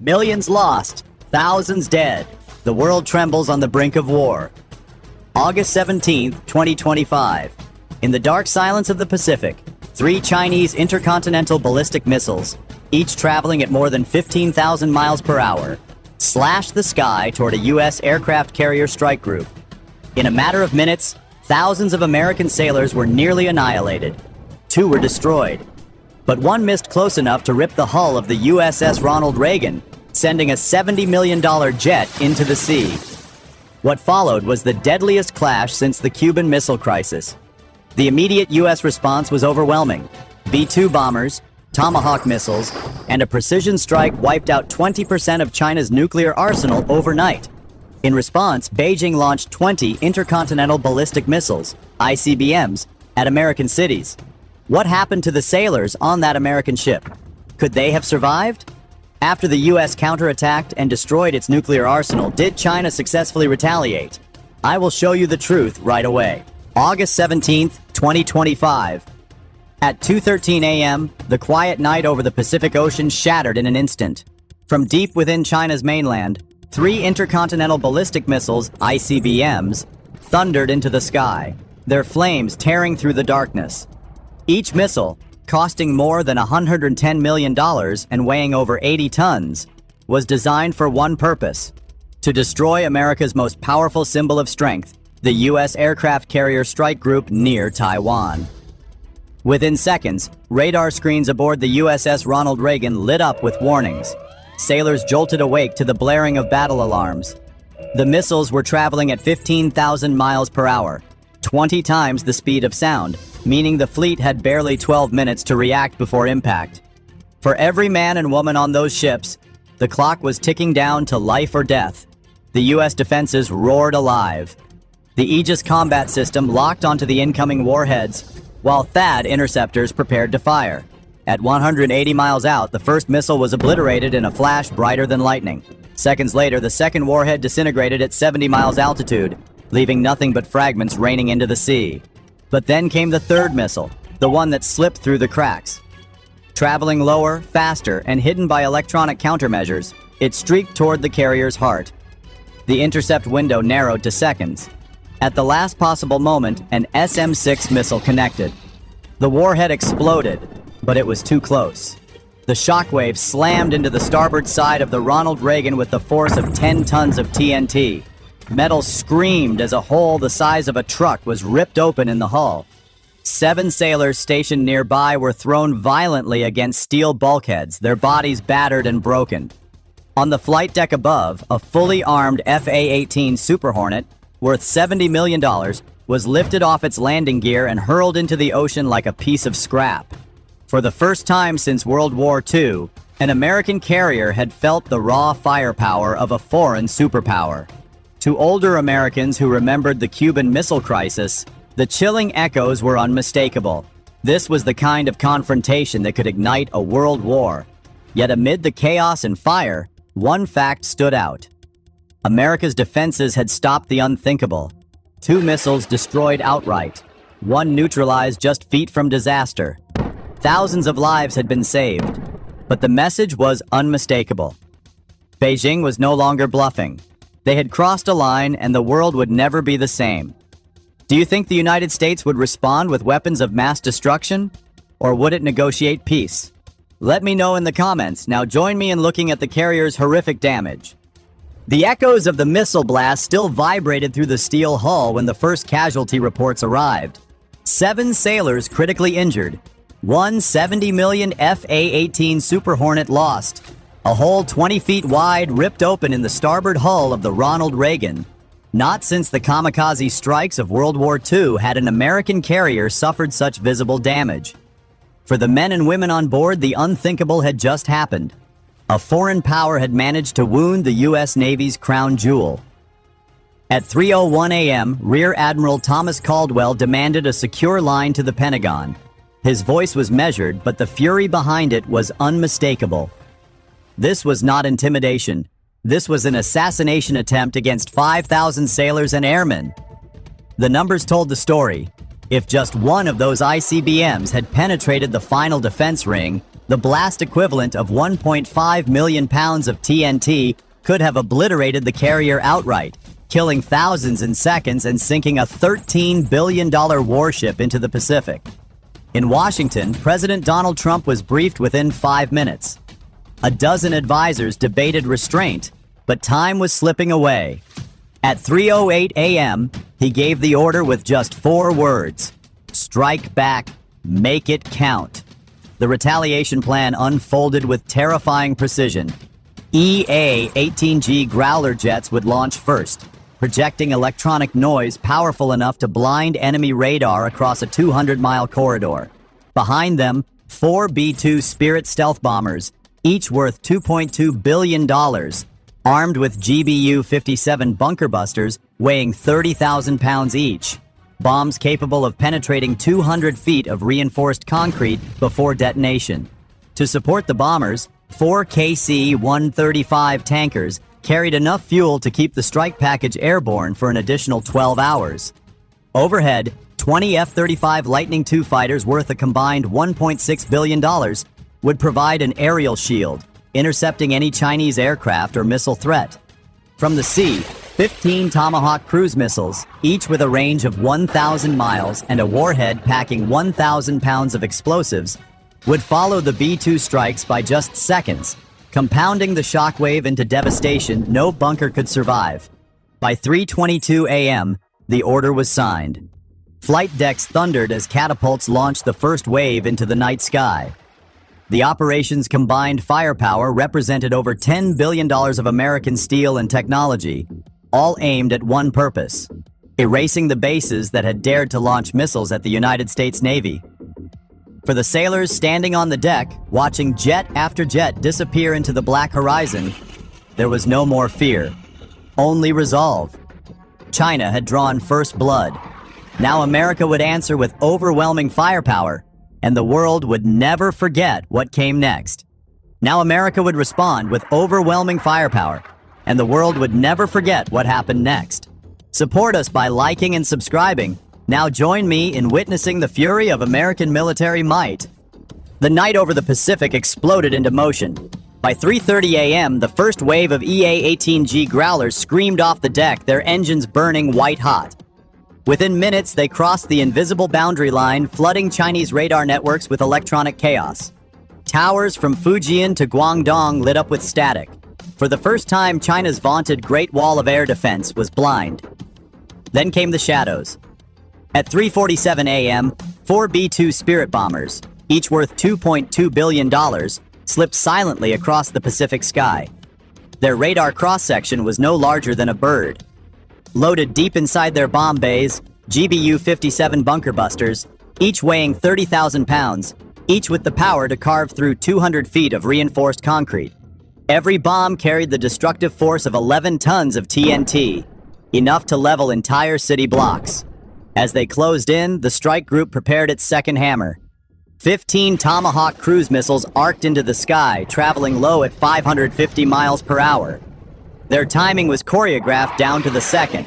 Millions lost, thousands dead. The world trembles on the brink of war. August 17, 2025. In the dark silence of the Pacific, 3 Chinese intercontinental ballistic missiles, each traveling at more than 15,000 miles per hour, slashed the sky toward a U.S. aircraft carrier strike group. In a matter of minutes, thousands of American sailors were nearly annihilated. 2 were destroyed. But one missed close enough to rip the hull of the USS Ronald Reagan, sending a $70 million jet into the sea. What followed was the deadliest clash since the Cuban Missile Crisis. The immediate U.S. response was overwhelming. B-2 bombers, Tomahawk missiles, and a precision strike wiped out 20% of China's nuclear arsenal overnight. In response, Beijing launched 20 intercontinental ballistic missiles, ICBMs, at American cities. What happened to the sailors on that American ship? Could they have survived? After the U.S. counterattacked and destroyed its nuclear arsenal, did China successfully retaliate? I will show you the truth right away. August 17th, 2025. At 2:13 a.m., the quiet night over the Pacific Ocean shattered in an instant. From deep within China's mainland, 3 intercontinental ballistic missiles, ICBMs, thundered into the sky, their flames tearing through the darkness. Each missile, costing more than $110 million and weighing over 80 tons, was designed for one purpose: to destroy America's most powerful symbol of strength, the U.S. aircraft carrier strike group near Taiwan. Within seconds, radar screens aboard the USS Ronald Reagan lit up with warnings. Sailors jolted awake to the blaring of battle alarms. The missiles were traveling at 15,000 miles per hour, 20 times the speed of sound, meaning the fleet had barely 12 minutes to react before impact. For every man and woman on those ships, the clock was ticking down to life or death. The U.S. defenses roared alive. The Aegis combat system locked onto the incoming warheads, while THAAD interceptors prepared to fire. At 180 miles out, the first missile was obliterated in a flash brighter than lightning. Seconds later, the second warhead disintegrated at 70 miles altitude, leaving nothing but fragments raining into the sea. But then came the third missile, the one that slipped through the cracks. Traveling lower, faster, and hidden by electronic countermeasures, it streaked toward the carrier's heart. The intercept window narrowed to seconds. At the last possible moment, an SM-6 missile connected. The warhead exploded, but it was too close. The shockwave slammed into the starboard side of the Ronald Reagan with the force of 10 tons of TNT. Metal screamed as a hole the size of a truck was ripped open in the hull. 7 sailors stationed nearby were thrown violently against steel bulkheads, their bodies battered and broken. On the flight deck above, a fully armed FA-18 Super Hornet, worth $70 million, was lifted off its landing gear and hurled into the ocean like a piece of scrap. For the first time since World War II, an American carrier had felt the raw firepower of a foreign superpower. To older Americans who remembered the Cuban Missile Crisis, the chilling echoes were unmistakable. This was the kind of confrontation that could ignite a world war. Yet amid the chaos and fire, one fact stood out. America's defenses had stopped the unthinkable. 2 missiles destroyed outright. 1 neutralized just feet from disaster. Thousands of lives had been saved. But the message was unmistakable. Beijing was no longer bluffing. They had crossed a line and the world would never be the same. Do you think the United States would respond with weapons of mass destruction? Or would it negotiate peace? Let me know in the comments. Now join me in looking at the carrier's horrific damage. The echoes of the missile blast still vibrated through the steel hull when the first casualty reports arrived. 7 sailors critically injured. 1 $70 million FA-18 Super Hornet lost. A hole 20 feet wide ripped open in the starboard hull of the Ronald Reagan. Not since the kamikaze strikes of World War II had an American carrier suffered such visible damage. For the men and women on board, the unthinkable had just happened. A foreign power had managed to wound the U.S. Navy's crown jewel. At 3:01 a.m., Rear Admiral Thomas Caldwell demanded a secure line to the Pentagon. His voice was measured, but the fury behind it was unmistakable. This was not intimidation. This was an assassination attempt against 5,000 sailors and airmen. The numbers told the story. If just one of those ICBMs had penetrated the final defense ring, The blast equivalent of 1.5 million pounds of TNT could have obliterated the carrier outright, killing thousands in seconds and sinking a $13 billion warship into the Pacific. In Washington, President Donald Trump was briefed within 5 minutes. A dozen advisors debated restraint, but time was slipping away. At 3:08 a.m., he gave the order with just 4 words: strike back, make it count. The retaliation plan unfolded with terrifying precision. EA-18G Growler jets would launch first, projecting electronic noise powerful enough to blind enemy radar across a 200-mile corridor. Behind them, 4 B-2 Spirit stealth bombers, each worth $2.2 billion, armed with GBU-57 bunker busters weighing 30,000 pounds each. Bombs capable of penetrating 200 feet of reinforced concrete before detonation. To support the bombers, 4 KC-135 tankers carried enough fuel to keep the strike package airborne for an additional 12 hours. Overhead, 20 F-35 Lightning II fighters worth a combined $1.6 billion would provide an aerial shield, intercepting any Chinese aircraft or missile threat. From the sea, 15 Tomahawk cruise missiles, each with a range of 1,000 miles and a warhead packing 1,000 pounds of explosives, would follow the B-2 strikes by just seconds, compounding the shockwave into devastation no bunker could survive. By 3:22 a.m., the order was signed. Flight decks thundered as catapults launched the first wave into the night sky. The operation's combined firepower represented over $10 billion of American steel and technology, all aimed at one purpose: erasing the bases that had dared to launch missiles at the United States Navy. For the sailors standing on the deck, watching jet after jet disappear into the black horizon, there was no more fear, only resolve. China had drawn first blood. Now America would answer with overwhelming firepower, and the world would never forget what came next. Now America would respond with overwhelming firepower, and the world would never forget what happened next. Support us by liking and subscribing. Now join me in witnessing the fury of American military might. The night over the Pacific exploded into motion. By 3:30 a.m., the first wave of EA-18G Growlers screamed off the deck, their engines burning white-hot. Within minutes, they crossed the invisible boundary line, flooding Chinese radar networks with electronic chaos. Towers from Fujian to Guangdong lit up with static. For the first time, China's vaunted Great Wall of Air Defense was blind. Then came the shadows. At 3:47 a.m., 4 B-2 Spirit bombers, each worth $2.2 billion, slipped silently across the Pacific sky. Their radar cross-section was no larger than a bird. Loaded deep inside their bomb bays, GBU-57 bunker busters, each weighing 30,000 pounds, each with the power to carve through 200 feet of reinforced concrete. Every bomb carried the destructive force of 11 tons of TNT, enough to level entire city blocks. As they closed in, the strike group prepared its second hammer. 15 Tomahawk cruise missiles arced into the sky, traveling low at 550 miles per hour. Their timing was choreographed down to the second,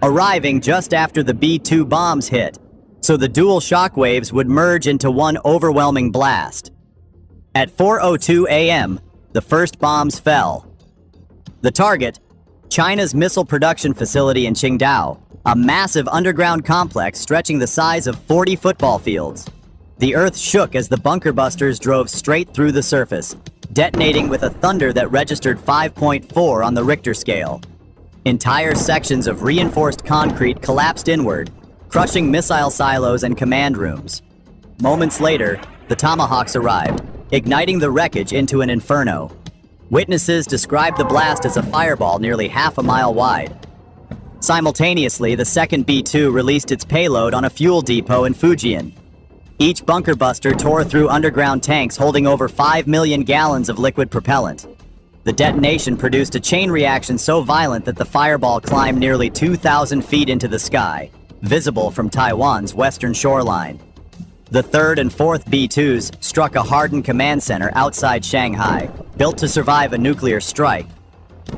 arriving just after the B-2 bombs hit, so the dual shockwaves would merge into one overwhelming blast. At 4:02 a.m., the first bombs fell. The target, China's missile production facility in Qingdao, a massive underground complex stretching the size of 40 football fields. The earth shook as the bunker busters drove straight through the surface, detonating with a thunder that registered 5.4 on the Richter scale. Entire sections of reinforced concrete collapsed inward, crushing missile silos and command rooms. Moments later, the Tomahawks arrived, igniting the wreckage into an inferno. Witnesses described the blast as a fireball nearly half a mile wide. Simultaneously, the second B-2 released its payload on a fuel depot in Fujian. Each bunker buster tore through underground tanks holding over 5 million gallons of liquid propellant. The detonation produced a chain reaction so violent that the fireball climbed nearly 2,000 feet into the sky, visible from Taiwan's western shoreline. The third and fourth B-2s struck a hardened command center outside Shanghai, built to survive a nuclear strike.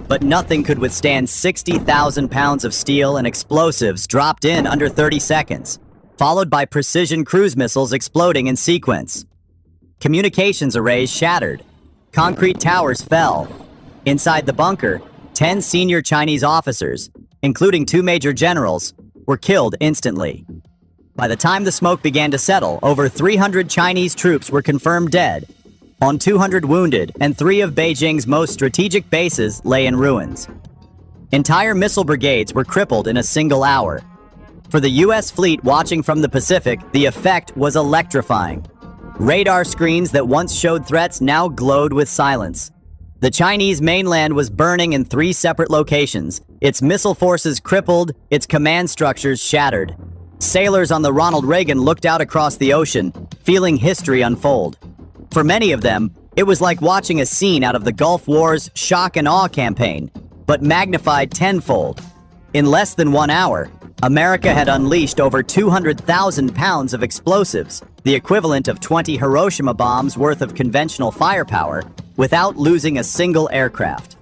But nothing could withstand 60,000 pounds of steel and explosives dropped in under 30 seconds, followed by precision cruise missiles exploding in sequence. Communications arrays shattered. Concrete towers fell. Inside the bunker, 10 senior Chinese officers, including 2 major generals, were killed instantly. By the time the smoke began to settle, over 300 Chinese troops were confirmed dead, on 200 wounded, and 3 of Beijing's most strategic bases lay in ruins. Entire missile brigades were crippled in a single hour. For the U.S. fleet watching from the Pacific, the effect was electrifying. Radar screens that once showed threats now glowed with silence. The Chinese mainland was burning in 3 separate locations, its missile forces crippled, its command structures shattered. Sailors on the Ronald Reagan looked out across the ocean, feeling history unfold. For many of them, it was like watching a scene out of the Gulf War's shock and awe campaign, but magnified tenfold. In less than 1 hour, America had unleashed over 200,000 pounds of explosives, the equivalent of 20 Hiroshima bombs worth of conventional firepower, without losing a single aircraft.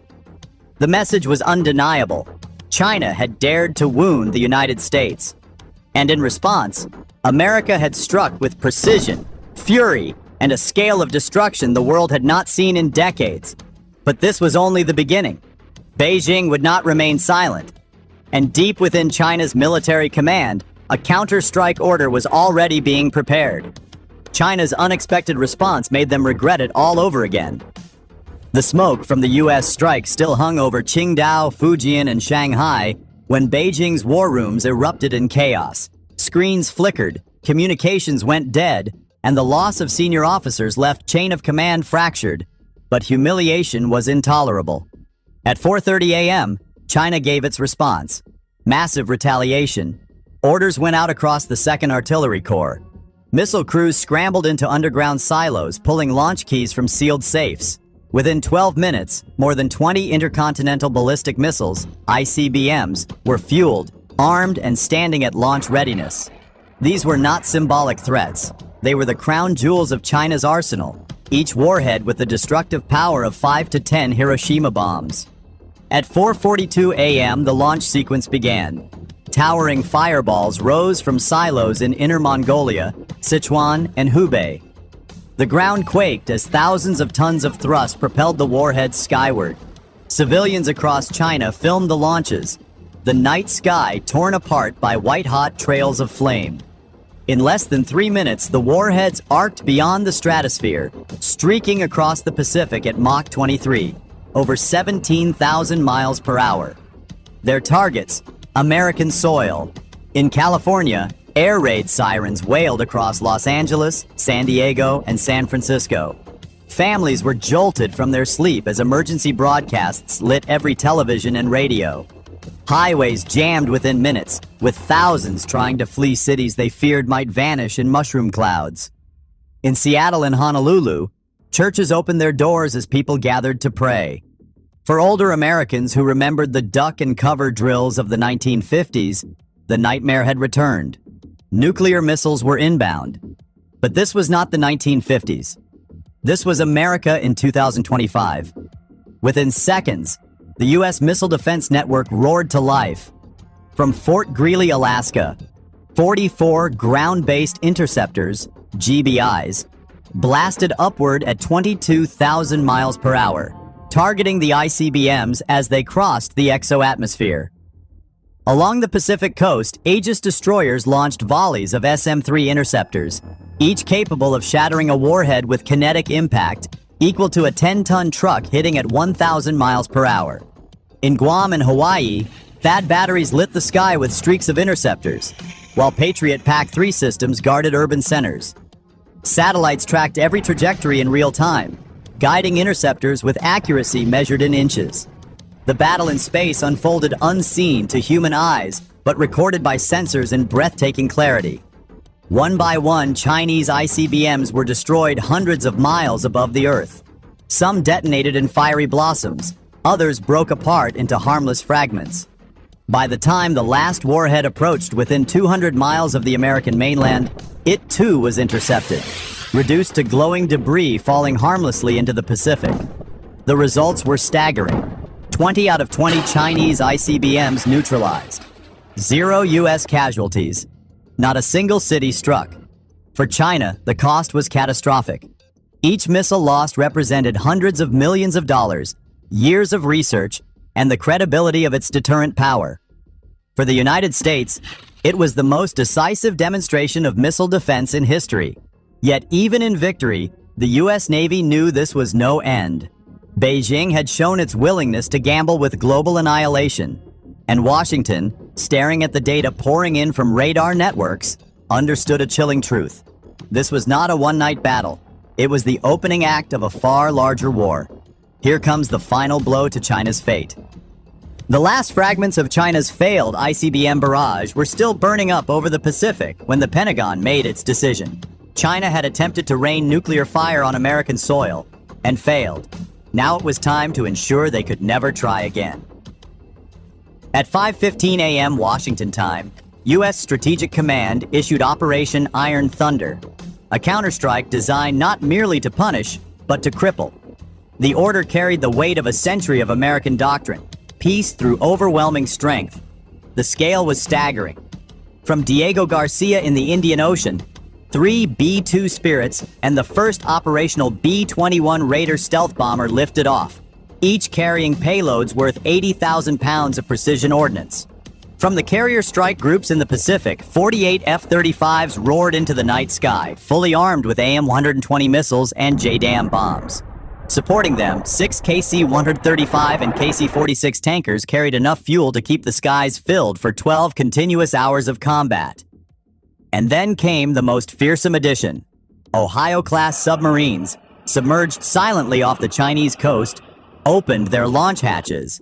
The message was undeniable. China had dared to wound the United States. And in response, America had struck with precision, fury, and a scale of destruction the world had not seen in decades. But this was only the beginning. Beijing would not remain silent. And deep within China's military command, a counter-strike order was already being prepared. China's unexpected response made them regret it all over again. The smoke from the U.S. strike still hung over Qingdao, Fujian, and Shanghai when Beijing's war rooms erupted in chaos. Screens flickered, communications went dead, and the loss of senior officers left chain of command fractured. But humiliation was intolerable. At 4:30 a.m., China gave its response. Massive retaliation. Orders went out across the 2nd Artillery Corps. Missile crews scrambled into underground silos, pulling launch keys from sealed safes. Within 12 minutes, more than 20 intercontinental ballistic missiles, ICBMs, were fueled, armed, and standing at launch readiness. These were not symbolic threats. They were the crown jewels of China's arsenal, each warhead with the destructive power of 5 to 10 Hiroshima bombs. At 4:42 a.m., the launch sequence began. Towering fireballs rose from silos in Inner Mongolia, Sichuan, and Hubei. The ground quaked as thousands of tons of thrust propelled the warheads skyward. Civilians across China filmed the launches, the night sky torn apart by white-hot trails of flame. In less than 3 minutes, the warheads arced beyond the stratosphere, streaking across the Pacific at Mach 23, over 17,000 miles per hour. Their targets, American soil. In California, air raid sirens wailed across Los Angeles, San Diego, and San Francisco. Families were jolted from their sleep as emergency broadcasts lit every television and radio. Highways jammed within minutes, with thousands trying to flee cities they feared might vanish in mushroom clouds. In Seattle and Honolulu, churches opened their doors as people gathered to pray. For older Americans who remembered the duck and cover drills of the 1950s, the nightmare had returned. Nuclear missiles were inbound. But this was not the 1950s. This was America in 2025. Within seconds, the U.S. Missile Defense Network roared to life. From Fort Greely, Alaska, 44 ground-based interceptors, GBIs, blasted upward at 22,000 miles per hour, targeting the ICBMs as they crossed the exo-atmosphere. Along the Pacific coast, Aegis destroyers launched volleys of SM-3 interceptors, each capable of shattering a warhead with kinetic impact equal to a 10-ton truck hitting at 1,000 miles per hour. In Guam and Hawaii, THAAD batteries lit the sky with streaks of interceptors, while Patriot PAC-3 systems guarded urban centers. Satellites tracked every trajectory in real time, guiding interceptors with accuracy measured in inches. The battle in space unfolded unseen to human eyes, but recorded by sensors in breathtaking clarity. One by one, Chinese ICBMs were destroyed hundreds of miles above the Earth. Some detonated in fiery blossoms, others broke apart into harmless fragments. By the time the last warhead approached within 200 miles of the American mainland, it too was intercepted, reduced to glowing debris falling harmlessly into the Pacific. The results were staggering. 20 out of 20 Chinese ICBMs neutralized. 0 U.S. casualties. Not a single city struck. For China, the cost was catastrophic. Each missile lost represented hundreds of millions of dollars, years of research, and the credibility of its deterrent power. For the United States, it was the most decisive demonstration of missile defense in history. Yet even in victory, the U.S. Navy knew this was no end. Beijing had shown its willingness to gamble with global annihilation, and Washington, staring at the data pouring in from radar networks, understood a chilling truth. This was not a one-night battle. It was the opening act of a far larger war. Here comes the final blow to China's fate. The last fragments of China's failed ICBM barrage were still burning up over the Pacific when the Pentagon made its decision. China had attempted to rain nuclear fire on American soil and failed. Now it was time to ensure they could never try again. At 5:15 a.m. Washington time, U.S. Strategic Command issued Operation Iron Thunder, a counterstrike designed not merely to punish, but to cripple. The order carried the weight of a century of American doctrine, peace through overwhelming strength. The scale was staggering. From Diego Garcia in the Indian Ocean, 3 B-2 Spirits and the first operational B-21 Raider stealth bomber lifted off, each carrying payloads worth 80,000 pounds of precision ordnance. From the carrier strike groups in the Pacific, 48 F-35s roared into the night sky, fully armed with AIM-120 missiles and JDAM bombs. Supporting them, 6 KC-135 and KC-46 tankers carried enough fuel to keep the skies filled for 12 continuous hours of combat. And then came the most fearsome addition. Ohio-class submarines, submerged silently off the Chinese coast, opened their launch hatches.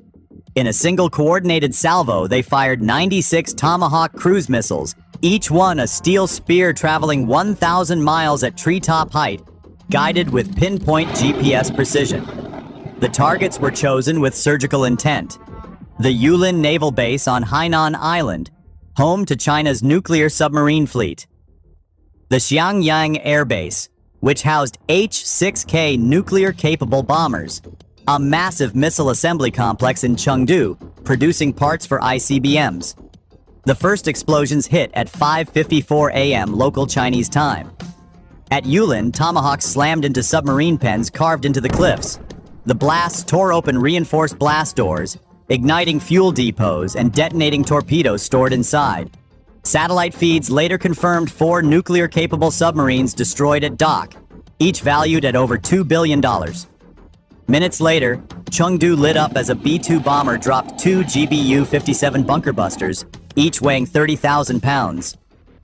In a single coordinated salvo, they fired 96 Tomahawk cruise missiles, each one a steel spear traveling 1,000 miles at treetop height, guided with pinpoint GPS precision. The targets were chosen with surgical intent. The Yulin Naval Base on Hainan Island, home to China's nuclear submarine fleet. The Xiangyang Air Base, which housed H-6K nuclear-capable bombers. A massive missile assembly complex in Chengdu, producing parts for ICBMs. The first explosions hit at 5:54 a.m. local Chinese time. At Yulin, Tomahawks slammed into submarine pens carved into the cliffs. The blasts tore open reinforced blast doors, igniting fuel depots and detonating torpedoes stored inside. Satellite feeds later confirmed 4 nuclear-capable submarines destroyed at dock, each valued at over $2 billion. Minutes later, Chengdu lit up as a B-2 bomber dropped 2 GBU-57 bunker busters, each weighing 30,000 pounds.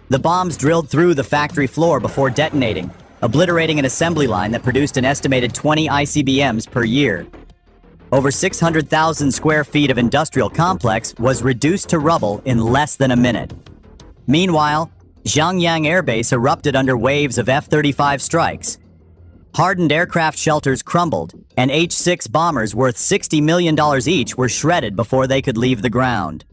The bombs drilled through the factory floor before detonating, obliterating an assembly line that produced an estimated 20 ICBMs per year. Over 600,000 square feet of industrial complex was reduced to rubble in less than a minute. Meanwhile, Xiangyang Air Base erupted under waves of F-35 strikes. Hardened aircraft shelters crumbled, and H-6 bombers worth $60 million each were shredded before they could leave the ground.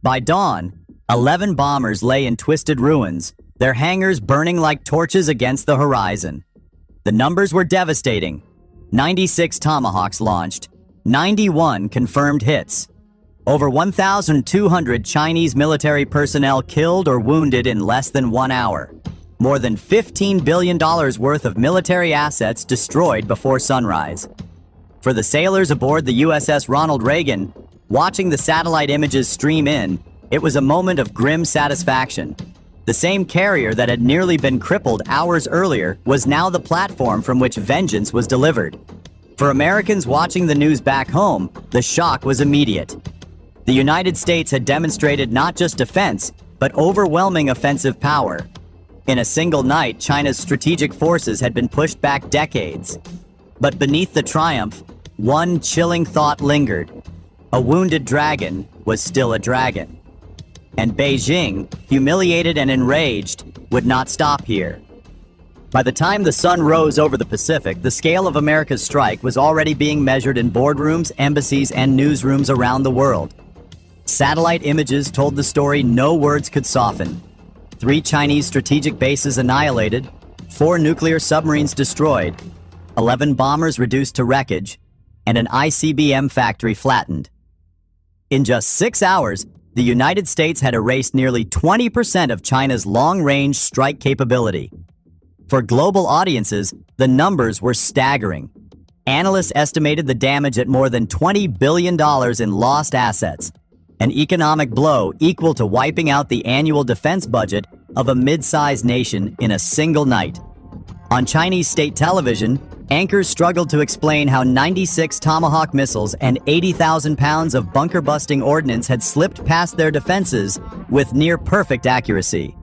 By dawn, 11 bombers lay in twisted ruins, their hangars burning like torches against the horizon. The numbers were devastating. 96 Tomahawks launched, 91 confirmed hits. Over 1,200 Chinese military personnel killed or wounded in less than 1 hour. More than $15 billion worth of military assets destroyed before sunrise. For the sailors aboard the USS Ronald Reagan, watching the satellite images stream in, it was a moment of grim satisfaction. The same carrier that had nearly been crippled hours earlier was now the platform from which vengeance was delivered. For Americans watching the news back home, the shock was immediate. The United States had demonstrated not just defense, but overwhelming offensive power. In a single night, China's strategic forces had been pushed back decades. But beneath the triumph, one chilling thought lingered. A wounded dragon was still a dragon. And Beijing, humiliated and enraged, would not stop here. By the time the sun rose over the Pacific, the scale of America's strike was already being measured in boardrooms, embassies, and newsrooms around the world. Satellite images told the story no words could soften. 3 Chinese strategic bases annihilated, 4 nuclear submarines destroyed, 11 bombers reduced to wreckage, and an ICBM factory flattened. In just 6 hours, the United States had erased nearly 20% of China's long-range strike capability. For global audiences, the numbers were staggering. Analysts estimated the damage at more than $20 billion in lost assets, an economic blow equal to wiping out the annual defense budget of a mid-sized nation in a single night. On Chinese state television, anchors struggled to explain how 96 Tomahawk missiles and 80,000 pounds of bunker-busting ordnance had slipped past their defenses with near-perfect accuracy.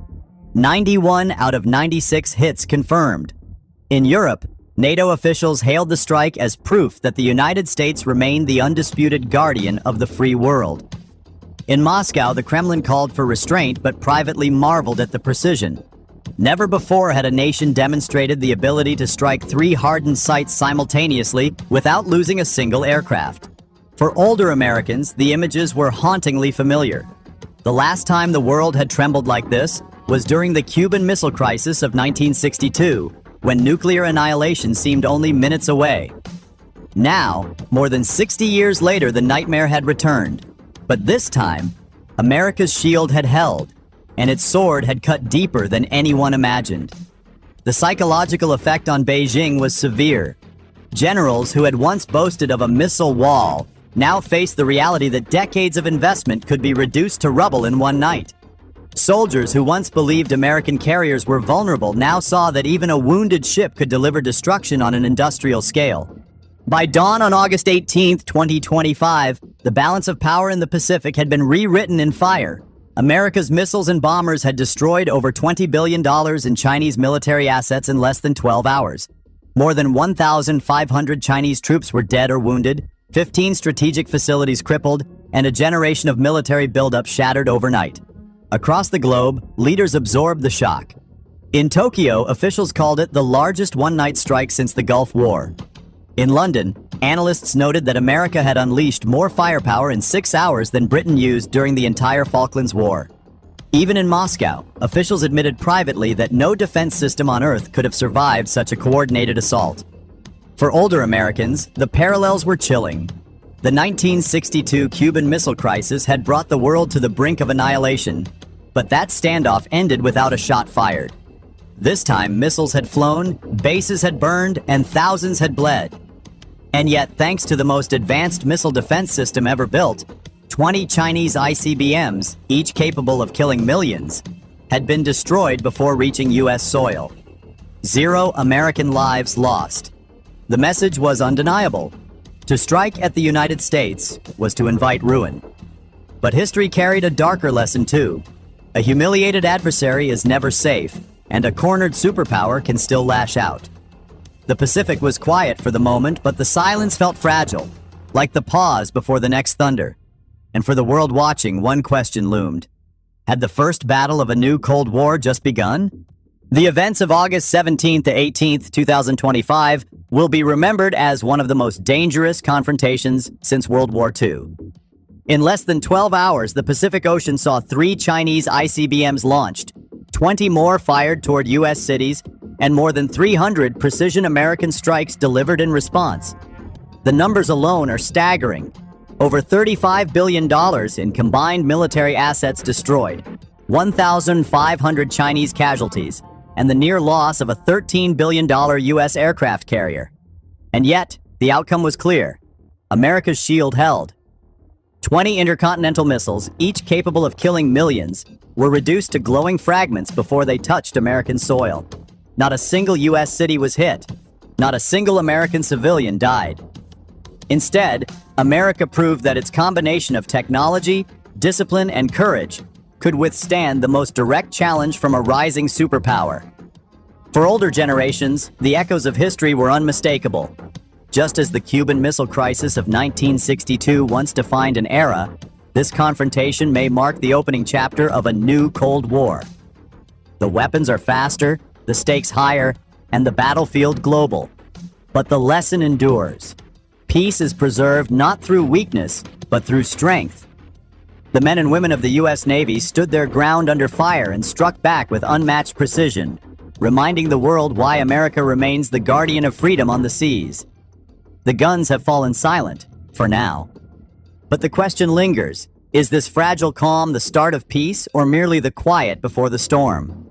91 out of 96 hits confirmed. In Europe, NATO officials hailed the strike as proof that the United States remained the undisputed guardian of the free world. In Moscow, the Kremlin called for restraint but privately marveled at the precision. Never before had a nation demonstrated the ability to strike 3 hardened sites simultaneously without losing a single aircraft. For older Americans, the images were hauntingly familiar. The last time the world had trembled like this was during the Cuban Missile Crisis of 1962, when nuclear annihilation seemed only minutes away. Now, more than 60 years later, the nightmare had returned. But this time, America's shield had held, and its sword had cut deeper than anyone imagined. The psychological effect on Beijing was severe. Generals who had once boasted of a missile wall now faced the reality that decades of investment could be reduced to rubble in one night. Soldiers who once believed American carriers were vulnerable now saw that even a wounded ship could deliver destruction on an industrial scale. By dawn on August 18, 2025, the balance of power in the Pacific had been rewritten in fire. America's missiles and bombers had destroyed over $20 billion in Chinese military assets in less than 12 hours. More than 1,500 Chinese troops were dead or wounded, 15 strategic facilities crippled, and a generation of military buildup shattered overnight. Across the globe, leaders absorbed the shock. In Tokyo, officials called it the largest one-night strike since the Gulf War. In London, analysts noted that America had unleashed more firepower in 6 hours than Britain used during the entire Falklands War. Even in Moscow, officials admitted privately that no defense system on Earth could have survived such a coordinated assault. For older Americans, the parallels were chilling. The 1962 Cuban Missile Crisis had brought the world to the brink of annihilation, but that standoff ended without a shot fired. This time, missiles had flown, bases had burned, and thousands had bled. And yet, thanks to the most advanced missile defense system ever built, 20 Chinese ICBMs, each capable of killing millions, had been destroyed before reaching U.S. soil. 0 American lives lost. The message was undeniable. To strike at the United States was to invite ruin. But history carried a darker lesson too. A humiliated adversary is never safe, and a cornered superpower can still lash out. The Pacific was quiet for the moment, but the silence felt fragile, like the pause before the next thunder. And for the world watching, one question loomed. Had the first battle of a new Cold War just begun? The events of August 17th to 18th, 2025 will be remembered as one of the most dangerous confrontations since World War II. In less than 12 hours, the Pacific Ocean saw 3 Chinese ICBMs launched, 20 more fired toward U.S. cities, and more than 300 precision American strikes delivered in response. The numbers alone are staggering. Over $35 billion in combined military assets destroyed, 1,500 Chinese casualties, and the near loss of a $13 billion U.S. aircraft carrier. And yet, the outcome was clear. America's shield held. 20 intercontinental missiles, each capable of killing millions, were reduced to glowing fragments before they touched American soil. Not a single U.S. city was hit. Not a single American civilian died. Instead, America proved that its combination of technology, discipline, and courage could withstand the most direct challenge from a rising superpower. For older generations, the echoes of history were unmistakable. Just as the Cuban Missile Crisis of 1962 once defined an era, this confrontation may mark the opening chapter of a new Cold War. The weapons are faster, the stakes higher, and the battlefield global. But the lesson endures. Peace is preserved not through weakness, but through strength. The men and women of the U.S. Navy stood their ground under fire and struck back with unmatched precision, reminding the world why America remains the guardian of freedom on the seas. The guns have fallen silent, for now. But the question lingers, is this fragile calm the start of peace or merely the quiet before the storm?